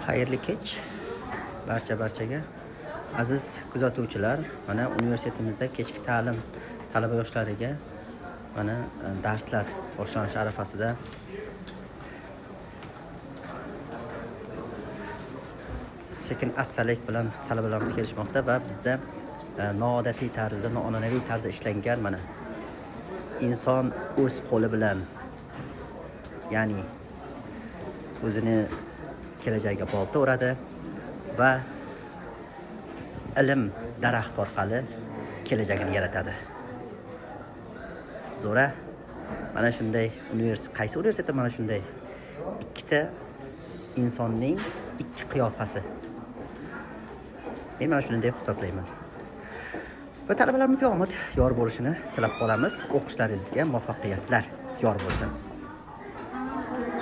Xayrli kech barchaga. Aziz kuzatuvchilar, mana universitetimizda kechki ta'lim talaba yoshlariga mana darslar boshlanish arafasida. Sekin astalik bilan talabalarimiz kelishmoqda va bizda noodatiy tarzda, noan'anaviy tarzda ishlangan mana inson o'z qo'li bilan, ya'ni o'zini kelajagiga bolta uradi va ilm daraxt orqali kelajagini yaratadi. Zo'ra, mana shunday qaysi universitetda mana shunday ikkita insonning ikki qiyofasi. Men mana shuni deb hisoblayman. Va talabalarimizga omad yor bo'lishini tilab qolamiz. O'qishlaringizga muvaffaqiyatlar yor bo'lsin.